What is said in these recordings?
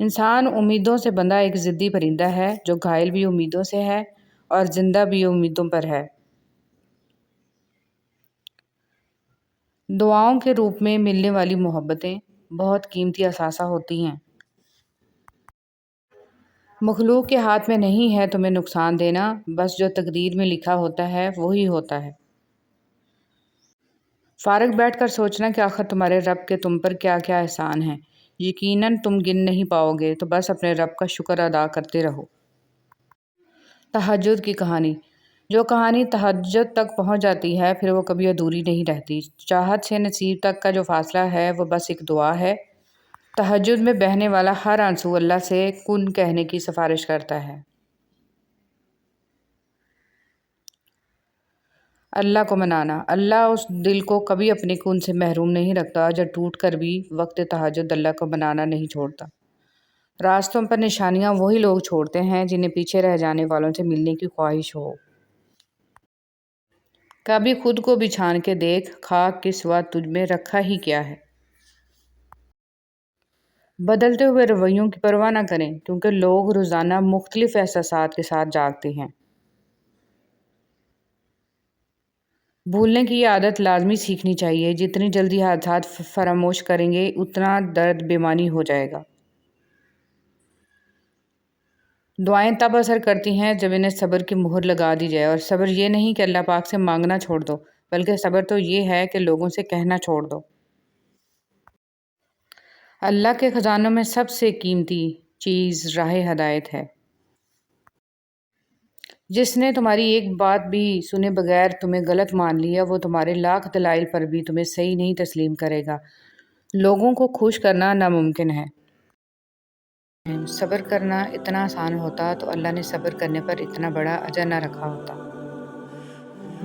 انسان امیدوں سے بندھا ایک ضدی پرندہ ہے جو گھائل بھی امیدوں سے ہے اور زندہ بھی امیدوں پر ہے۔ دعاؤں کے روپ میں ملنے والی محبتیں بہت قیمتی اثاثہ ہوتی ہیں۔ مخلوق کے ہاتھ میں نہیں ہے تمہیں نقصان دینا، بس جو تقدیر میں لکھا ہوتا ہے وہی ہوتا ہے۔ فارغ بیٹھ کر سوچنا کہ آخر تمہارے رب کے تم پر کیا کیا احسان ہیں، یقیناً تم گن نہیں پاؤ گے، تو بس اپنے رب کا شکر ادا کرتے رہو۔ تہجد کی کہانی۔ جو کہانی تہجد تک پہنچ جاتی ہے پھر وہ کبھی ادھوری نہیں رہتی۔ چاہت سے نصیب تک کا جو فاصلہ ہے وہ بس ایک دعا ہے۔ تہجد میں بہنے والا ہر آنسو اللہ سے کن کہنے کی سفارش کرتا ہے۔ اللہ کو منانا۔ اللہ اس دل کو کبھی اپنے کن سے محروم نہیں رکھتا جو ٹوٹ کر بھی وقت تہجد اللہ کو منانا نہیں چھوڑتا۔ راستوں پر نشانیاں وہی لوگ چھوڑتے ہیں جنہیں پیچھے رہ جانے والوں سے ملنے کی خواہش ہو۔ کبھی خود کو بھی چھان کے دیکھ، خاک کے سوا تجھ میں رکھا ہی کیا ہے۔ بدلتے ہوئے رویوں کی پرواہ نہ کریں کیونکہ لوگ روزانہ مختلف احساسات کے ساتھ جاگتے ہیں۔ بھولنے کی یہ عادت لازمی سیکھنی چاہیے۔ جتنی جلدی حادثات فراموش کریں گے اتنا درد بےمانی ہو جائے گا۔ دعائیں تب اثر کرتی ہیں جب انہیں صبر کی مہر لگا دی جائے، اور صبر یہ نہیں کہ اللہ پاک سے مانگنا چھوڑ دو، بلکہ صبر تو یہ ہے کہ لوگوں سے کہنا چھوڑ دو۔ اللہ کے خزانوں میں سب سے قیمتی چیز راہ ہدایت ہے۔ جس نے تمہاری ایک بات بھی سنے بغیر تمہیں غلط مان لیا وہ تمہارے لاکھ دلائل پر بھی تمہیں صحیح نہیں تسلیم کرے گا۔ لوگوں کو خوش کرنا ناممکن ہے۔ صبر کرنا اتنا آسان ہوتا تو اللہ نے صبر کرنے پر اتنا بڑا اجر نہ رکھا ہوتا۔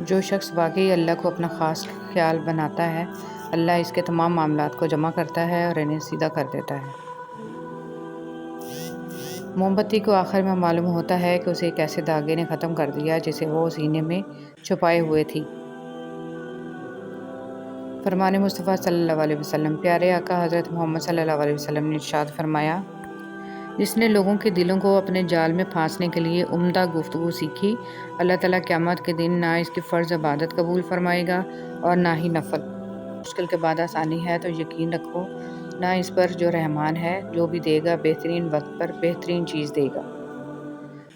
جو شخص واقعی اللہ کو اپنا خاص خیال بناتا ہے، اللہ اس کے تمام معاملات کو جمع کرتا ہے اور انہیں سیدھا کر دیتا ہے۔ موم بتی کو آخر میں معلوم ہوتا ہے کہ اسے ایک ایسے دھاگے نے ختم کر دیا جسے وہ سینے میں چھپائے ہوئے تھی۔ فرمان مصطفیٰ صلی اللہ علیہ وسلم۔ پیارے آقا حضرت محمد صلی اللہ علیہ وسلم نے ارشاد فرمایا، جس نے لوگوں کے دلوں کو اپنے جال میں پھانسنے کے لیے عمدہ گفتگو سیکھی، اللہ تعالیٰ قیامت کے دن نہ اس کی فرض عبادت قبول فرمائے گا اور نہ ہی نفل۔ مشکل کے بعد آسانی ہے تو یقین رکھو نہ اس پر جو رحمان ہے، جو بھی دے گا بہترین وقت پر بہترین چیز دے گا۔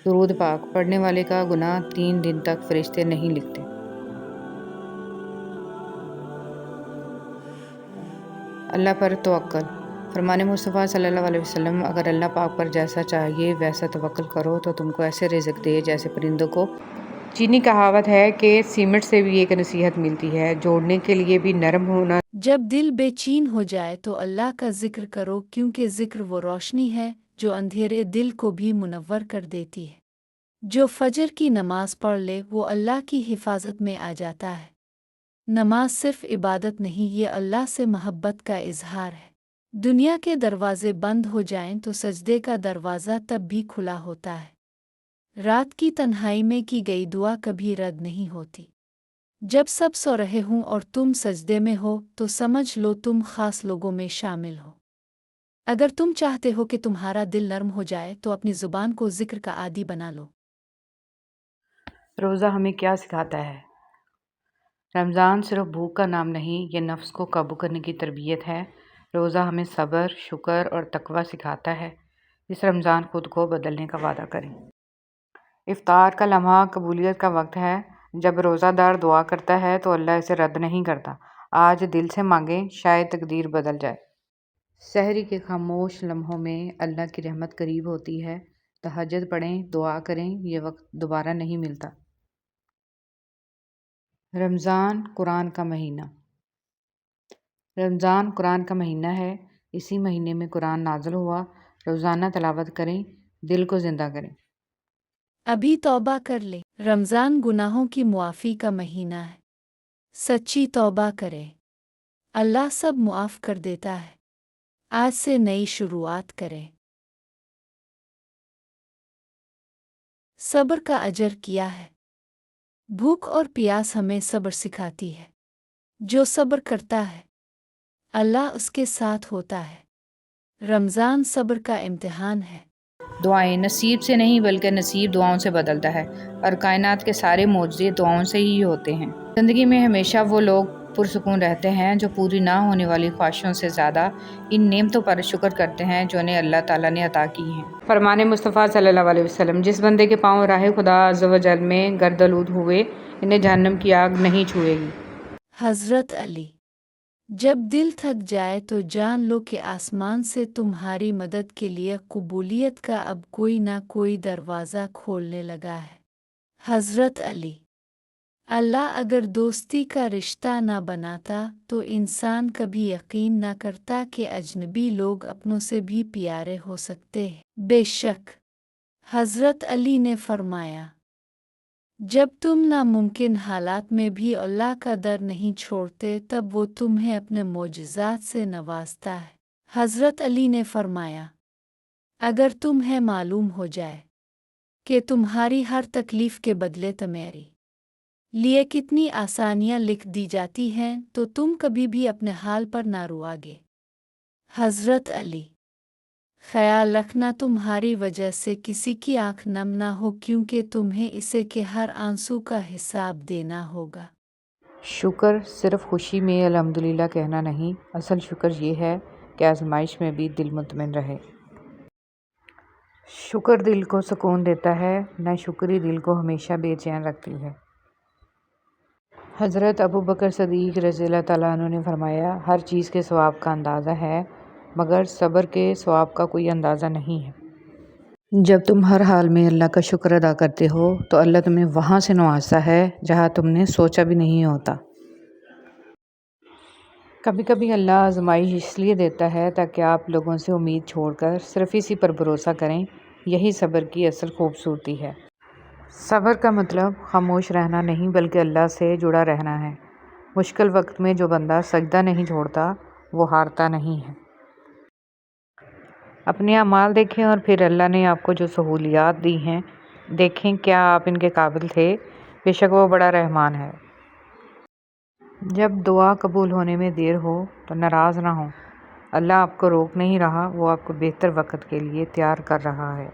درود پاک پڑھنے والے کا گناہ 3 دن تک فرشتے نہیں لکھتے۔ اللہ پر توکل۔ فرمان مصطفیٰ صلی اللہ علیہ وسلم، اگر اللہ پاک پر جیسا چاہیے ویسا توکل کرو تو تم کو ایسے رزق دے جیسے پرندوں کو۔ چینی کہاوت ہے کہ سیمنٹ سے بھی ایک نصیحت ملتی ہے، جوڑنے کے لیے بھی نرم ہونا۔ جب دل بے چین ہو جائے تو اللہ کا ذکر کرو، کیونکہ ذکر وہ روشنی ہے جو اندھیرے دل کو بھی منور کر دیتی ہے۔ جو فجر کی نماز پڑھ لے وہ اللہ کی حفاظت میں آ جاتا ہے۔ نماز صرف عبادت نہیں، یہ اللہ سے محبت کا اظہار ہے۔ دنیا کے دروازے بند ہو جائیں تو سجدے کا دروازہ تب بھی کھلا ہوتا ہے۔ رات کی تنہائی میں کی گئی دعا کبھی رد نہیں ہوتی۔ جب سب سو رہے ہوں اور تم سجدے میں ہو تو سمجھ لو تم خاص لوگوں میں شامل ہو۔ اگر تم چاہتے ہو کہ تمہارا دل نرم ہو جائے تو اپنی زبان کو ذکر کا عادی بنا لو۔ روزہ ہمیں کیا سکھاتا ہے؟ رمضان صرف بھوک کا نام نہیں، یہ نفس کو قابو کرنے کی تربیت ہے۔ روزہ ہمیں صبر، شکر اور تقوی سکھاتا ہے۔ اس رمضان خود کو بدلنے کا وعدہ کریں۔ افطار کا لمحہ قبولیت کا وقت ہے۔ جب روزہ دار دعا کرتا ہے تو اللہ اسے رد نہیں کرتا۔ آج دل سے مانگیں، شاید تقدیر بدل جائے۔ سحری کے خاموش لمحوں میں اللہ کی رحمت قریب ہوتی ہے۔ تہجد پڑھیں، دعا کریں، یہ وقت دوبارہ نہیں ملتا۔ رمضان قرآن کا مہینہ۔ رمضان قرآن کا مہینہ ہے۔ اسی مہینے میں قرآن نازل ہوا۔ روزانہ تلاوت کریں، دل کو زندہ کریں۔ ابھی توبہ کر لے۔ رمضان گناہوں کی معافی کا مہینہ ہے۔ سچی توبہ کرے، اللہ سب معاف کر دیتا ہے۔ آج سے نئی شروعات کرے۔ صبر کا اجر کیا ہے؟ بھوک اور پیاس ہمیں صبر سکھاتی ہے۔ جو صبر کرتا ہے اللہ اس کے ساتھ ہوتا ہے۔ رمضان صبر کا امتحان ہے۔ دعائیں نصیب سے نہیں بلکہ نصیب دعاؤں سے بدلتا ہے، اور کائنات کے سارے معجزے دعاؤں سے ہی ہوتے ہیں۔ زندگی میں ہمیشہ وہ لوگ پرسکون رہتے ہیں جو پوری نہ ہونے والی خواہشوں سے زیادہ ان نعمتوں پر شکر کرتے ہیں جو انہیں اللہ تعالیٰ نے عطا کی ہیں۔ فرمان مصطفیٰ صلی اللہ علیہ وسلم، جس بندے کے پاؤں راہ خدا عز و جل میں گردآلود ہوئے، انہیں جہنم کی آگ نہیں چھوئے گی۔ حضرت علی، جب دل تھک جائے تو جان لو کہ آسمان سے تمہاری مدد کے لیے قبولیت کا اب کوئی نہ کوئی دروازہ کھولنے لگا ہے۔ حضرت علی، اللہ اگر دوستی کا رشتہ نہ بناتا تو انسان کبھی یقین نہ کرتا کہ اجنبی لوگ اپنوں سے بھی پیارے ہو سکتے ہیں۔ بے شک، حضرت علی نے فرمایا، جب تم ناممکن حالات میں بھی اللہ کا در نہیں چھوڑتے تب وہ تمہیں اپنے معجزات سے نوازتا ہے۔ حضرت علی نے فرمایا، اگر تمہیں معلوم ہو جائے کہ تمہاری ہر تکلیف کے بدلے تمہاری لیے کتنی آسانیاں لکھ دی جاتی ہیں تو تم کبھی بھی اپنے حال پر نہ رواگے۔ حضرت علی، خیال رکھنا تمہاری وجہ سے کسی کی آنکھ نم نہ ہو، کیونکہ تمہیں اسے کے ہر آنسو کا حساب دینا ہوگا۔ شکر صرف خوشی میں الحمدللہ کہنا نہیں، اصل شکر یہ ہے کہ آزمائش میں بھی دل مطمئن رہے۔ شکر دل کو سکون دیتا ہے، ناشکری دل کو ہمیشہ بے چین رکھتی ہے۔ حضرت ابوبکر صدیق رضی اللہ تعالیٰ عنہ نے فرمایا، ہر چیز کے ثواب کا اندازہ ہے مگر صبر کے ثواب کا کوئی اندازہ نہیں ہے۔ جب تم ہر حال میں اللہ کا شکر ادا کرتے ہو تو اللہ تمہیں وہاں سے نوازتا ہے جہاں تم نے سوچا بھی نہیں ہوتا۔ کبھی کبھی اللہ آزمائش اس لیے دیتا ہے تاکہ آپ لوگوں سے امید چھوڑ کر صرف اسی پر بھروسہ کریں، یہی صبر کی اصل خوبصورتی ہے۔ صبر کا مطلب خاموش رہنا نہیں بلکہ اللہ سے جڑا رہنا ہے۔ مشکل وقت میں جو بندہ سجدہ نہیں چھوڑتا وہ ہارتا نہیں ہے۔ اپنے اعمال دیکھیں اور پھر اللہ نے آپ کو جو سہولیات دی ہیں دیکھیں کیا آپ ان کے قابل تھے، بے شک وہ بڑا رحمان ہے۔ جب دعا قبول ہونے میں دیر ہو تو ناراض نہ ہوں، اللہ آپ کو روک نہیں رہا، وہ آپ کو بہتر وقت کے لیے تیار کر رہا ہے۔